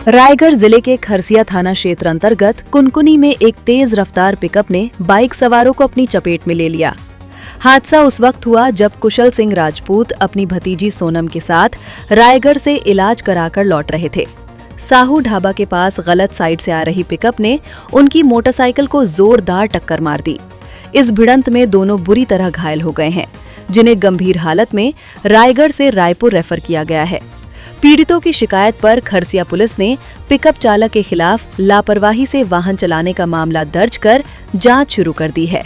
रायगढ़ जिले के खरसिया थाना क्षेत्र अंतर्गत कुनकुनी में एक तेज रफ्तार पिकअप ने बाइक सवारों को अपनी चपेट में ले लिया। हादसा उस वक्त हुआ जब कुशल सिंह राजपूत अपनी भतीजी सोनम के साथ रायगढ़ से इलाज कराकर लौट रहे थे। साहू ढाबा के पास गलत साइड से आ रही पिकअप ने उनकी मोटरसाइकिल को जोरदार टक्कर मार दी। इस भिड़ंत में दोनों बुरी तरह घायल हो गए हैं, जिन्हें गंभीर हालत में रायगढ़ से रायपुर रेफर किया गया है। पीड़ितों की शिकायत पर खरसिया पुलिस ने पिकअप चालक के खिलाफ लापरवाही से वाहन चलाने का मामला दर्ज कर जांच शुरू कर दी है।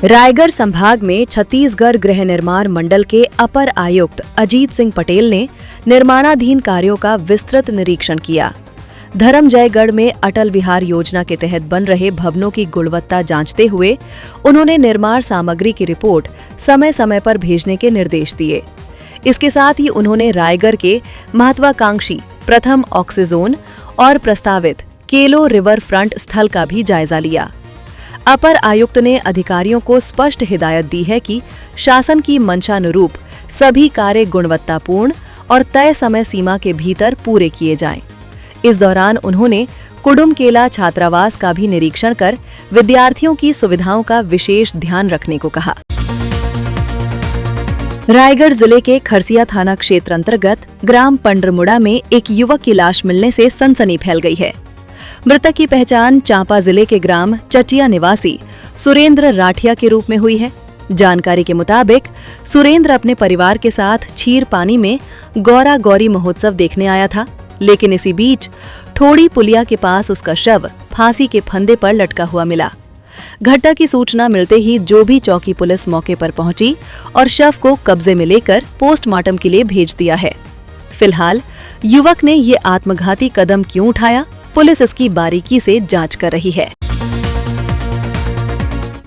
रायगढ़ संभाग में छत्तीसगढ़ गृह निर्माण मंडल के अपर आयुक्त अजीत सिंह पटेल ने निर्माणाधीन कार्यों का विस्तृत निरीक्षण किया। धर्मजयगढ़ में अटल विहार योजना के तहत बन रहे भवनों की गुणवत्ता जांचते हुए उन्होंने निर्माण सामग्री की रिपोर्ट समय समय पर भेजने के निर्देश दिए। इसके साथ ही उन्होंने रायगढ़ के महत्वाकांक्षी प्रथम ऑक्सीजोन और प्रस्तावित केलो रिवर फ्रंट स्थल का भी जायजा लिया। अपर आयुक्त ने अधिकारियों को स्पष्ट हिदायत दी है कि शासन की मंशानुरूप सभी कार्य गुणवत्तापूर्ण और तय समय सीमा के भीतर पूरे किए जाएं। इस दौरान उन्होंने कुडुमकेला छात्रावास का भी निरीक्षण कर विद्यार्थियों की सुविधाओं का विशेष ध्यान रखने को कहा। रायगढ़ जिले के खरसिया थाना क्षेत्र अंतर्गत ग्राम पंडरमुड़ा में एक युवक की लाश मिलने से सनसनी फैल गई है। मृतक की पहचान चांपा जिले के ग्राम चटिया निवासी सुरेंद्र राठिया के रूप में हुई है। जानकारी के मुताबिक सुरेंद्र अपने परिवार के साथ छीर पानी में गौरा गौरी महोत्सव देखने आया था, लेकिन इसी बीच ठोड़ी पुलिया के पास उसका शव फांसी के फंदे पर लटका हुआ मिला। घटना की सूचना मिलते ही जोभी चौकी पुलिस मौके पर पहुंची और शव को कब्जे में लेकर पोस्टमार्टम के लिए भेज दिया है। फिलहाल युवक ने ये आत्मघाती कदम क्यों उठाया, पुलिस इसकी बारीकी से जांच कर रही है।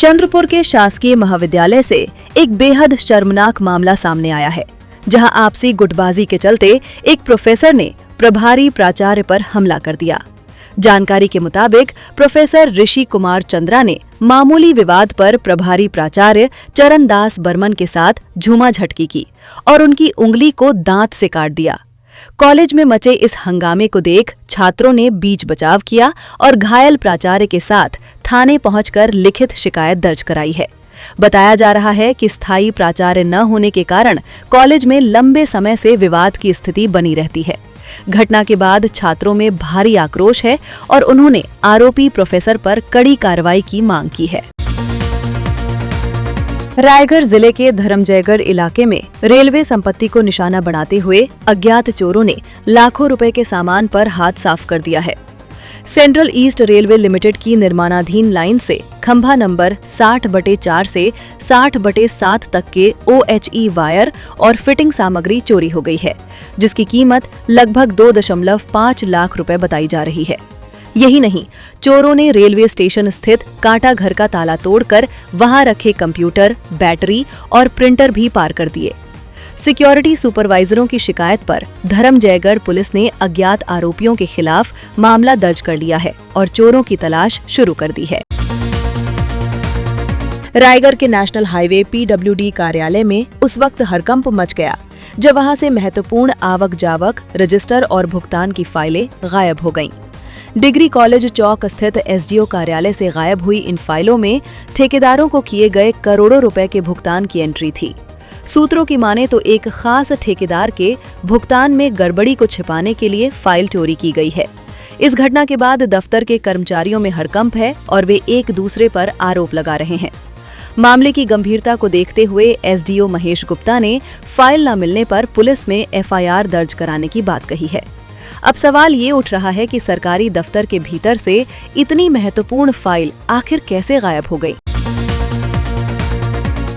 चंद्रपुर के शासकीय महाविद्यालय से एक बेहद शर्मनाक मामला सामने आया है, जहां आपसी गुटबाजी के चलते एक प्रोफेसर ने प्रभारी प्राचार्य पर हमला कर दिया। जानकारी के मुताबिक प्रोफेसर ऋषि कुमार चंद्रा ने मामूली विवाद पर प्रभारी प्राचार्य चरणदास बर्मन के साथ झूमाझटकी की और उनकी उंगली को दांत से काट दिया। कॉलेज में मचे इस हंगामे को देख छात्रों ने बीच बचाव किया और घायल प्राचार्य के साथ थाने पहुंचकर लिखित शिकायत दर्ज कराई है। बताया जा रहा है कि स्थायी प्राचार्य न होने के कारण कॉलेज में लंबे समय से विवाद की स्थिति बनी रहती है। घटना के बाद छात्रों में भारी आक्रोश है और उन्होंने आरोपी प्रोफेसर पर कड़ी कार्रवाई की मांग की है। रायगढ़ जिले के धर्मजयगढ़ इलाके में रेलवे संपत्ति को निशाना बनाते हुए अज्ञात चोरों ने लाखों रुपए के सामान पर हाथ साफ कर दिया है। सेंट्रल ईस्ट रेलवे लिमिटेड की निर्माणाधीन लाइन से खंभा नंबर 60/4 से 60/7 तक के OHE वायर और फिटिंग सामग्री चोरी हो गई है, जिसकी कीमत लगभग 2.5 लाख रुपए बताई जा रही है। यही नहीं, चोरों ने रेलवे स्टेशन स्थित कांटा घर का ताला तोड़कर वहां रखे कंप्यूटर, बैटरी और प्रिंटर भी पार कर दिए। सिक्योरिटी सुपरवाइजरों की शिकायत पर धर्मजयगढ़ पुलिस ने अज्ञात आरोपियों के खिलाफ मामला दर्ज कर लिया है और चोरों की तलाश शुरू कर दी है। रायगढ़ के नेशनल हाईवे PWD कार्यालय में उस वक्त हड़कंप मच गया जब वहां से महत्वपूर्ण आवक जावक, रजिस्टर और भुगतान की फाइलें गायब हो गईं। डिग्री कॉलेज चौक स्थित SDO कार्यालय से गायब हुई इन फाइलों में ठेकेदारों को किए गए करोड़ों रुपए के भुगतान की एंट्री थी। सूत्रों की माने तो एक खास ठेकेदार के भुगतान में गड़बड़ी को छिपाने के लिए फाइल चोरी की गई है। इस घटना के बाद दफ्तर के कर्मचारियों में हड़कंप है और वे एक दूसरे पर आरोप लगा रहे हैं। मामले की गंभीरता को देखते हुए SDO महेश गुप्ता ने फाइल न मिलने पर पुलिस में FIR दर्ज कराने की बात कही है। अब सवाल ये उठ रहा है कि सरकारी दफ्तर के भीतर से इतनी महत्वपूर्ण फाइल आखिर कैसे गायब हो गई।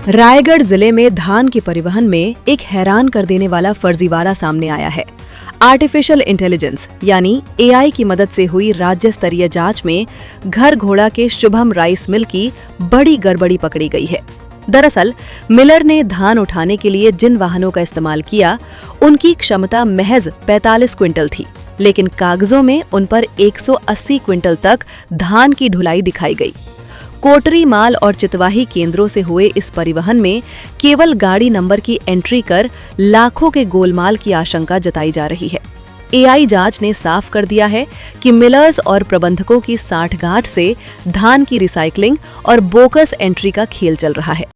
रायगढ़ जिले में धान के परिवहन में एक हैरान कर देने वाला फर्जीवाड़ा सामने आया है। आर्टिफिशियल इंटेलिजेंस यानी AI की मदद से हुई राज्य स्तरीय जांच में घर घोड़ा के शुभम राइस मिल की बड़ी गड़बड़ी पकड़ी गई है। दरअसल मिलर ने धान उठाने के लिए जिन वाहनों का इस्तेमाल किया, उनकी क्षमता महज 45 क्विंटल थी, लेकिन कागजों में उन पर 180 क्विंटल तक धान की ढुलाई दिखाई गई। कोटरी माल और चितवाही केंद्रों से हुए इस परिवहन में केवल गाड़ी नंबर की एंट्री कर लाखों के गोलमाल की आशंका जताई जा रही है। एआई जांच ने साफ कर दिया है कि मिलर्स और प्रबंधकों की साठगांठ से धान की रिसाइकलिंग और बोकस एंट्री का खेल चल रहा है।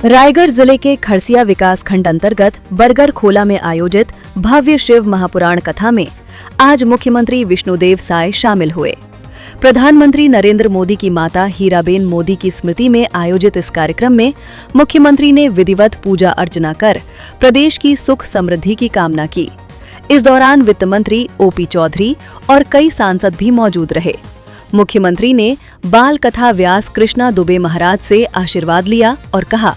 रायगढ़ जिले के खरसिया विकासखंड अंतर्गत बरगर खोला में आयोजित भव्य शिव महापुराण कथा में आज मुख्यमंत्री विष्णुदेव साय शामिल हुए। प्रधानमंत्री नरेंद्र मोदी की माता हीराबेन मोदी की स्मृति में आयोजित इस कार्यक्रम में मुख्यमंत्री ने विधिवत पूजा अर्चना कर प्रदेश की सुख समृद्धि की कामना की। इस दौरान वित्त मंत्री ओपी चौधरी और कई सांसद भी मौजूद रहे। मुख्यमंत्री ने बाल कथा व्यास कृष्णा दुबे महाराज से आशीर्वाद लिया और कहा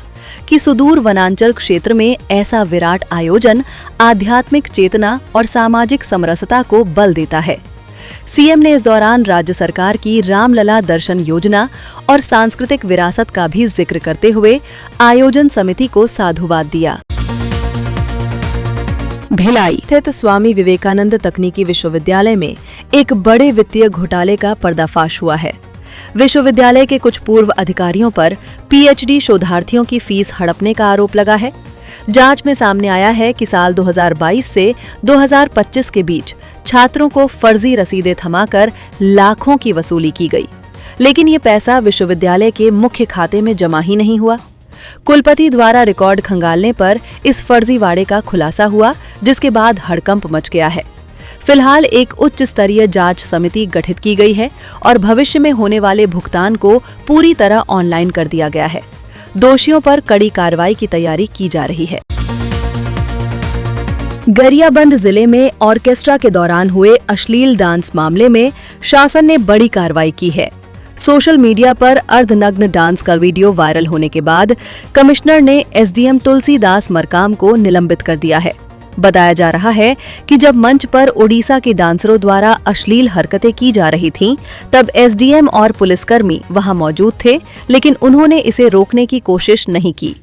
कि सुदूर वनांचल क्षेत्र में ऐसा विराट आयोजन आध्यात्मिक चेतना और सामाजिक समरसता को बल देता है। सीएम ने इस दौरान राज्य सरकार की रामलला दर्शन योजना और सांस्कृतिक विरासत का भी जिक्र करते हुए आयोजन समिति को साधुवाद दिया। भिलाई स्थित स्वामी विवेकानंद तकनीकी विश्वविद्यालय में एक बड़े वित्तीय घोटाले का पर्दाफाश हुआ है। विश्वविद्यालय के कुछ पूर्व अधिकारियों पर पीएचडी शोधार्थियों की फीस हड़पने का आरोप लगा है। जांच में सामने आया है कि साल 2022 से 2025 के बीच छात्रों को फर्जी रसीदें थमाकर लाखों की वसूली की गई, लेकिन ये पैसा विश्वविद्यालय के मुख्य खाते में जमा ही नहीं हुआ। कुलपति द्वारा रिकॉर्ड खंगालने पर इस फर्जीवाड़े का खुलासा हुआ, जिसके बाद हड़कंप मच गया है। फिलहाल एक उच्च स्तरीय जांच समिति गठित की गई है और भविष्य में होने वाले भुगतान को पूरी तरह ऑनलाइन कर दिया गया है। दोषियों पर कड़ी कार्रवाई की तैयारी की जा रही है। गरियाबंद जिले में ऑर्केस्ट्रा के दौरान हुए अश्लील डांस मामले में शासन ने बड़ी कार्रवाई की है। सोशल मीडिया पर अर्धनग्न डांस का वीडियो वायरल होने के बाद कमिश्नर ने एसडीएम तुलसीदास मरकाम को निलंबित कर दिया है। बताया जा रहा है कि जब मंच पर ओडिशा के डांसरों द्वारा अश्लील हरकतें की जा रही थीं, तब एसडीएम और पुलिसकर्मी वहां मौजूद थे, लेकिन उन्होंने इसे रोकने की कोशिश नहीं की।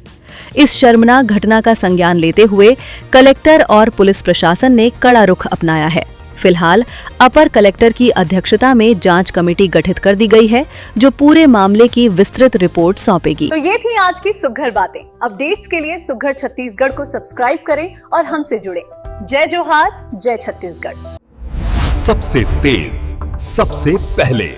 इस शर्मनाक घटना का संज्ञान लेते हुए कलेक्टर और पुलिस प्रशासन ने कड़ा रुख अपनाया है। फिलहाल अपर कलेक्टर की अध्यक्षता में जांच कमेटी गठित कर दी गई है, जो पूरे मामले की विस्तृत रिपोर्ट सौंपेगी। तो ये थी आज की सुघर बातें। अपडेट्स के लिए सुघर छत्तीसगढ़ को सब्सक्राइब करें और हमसे जुड़ें। जय जोहार, जय छत्तीसगढ़। सबसे तेज, सबसे पहले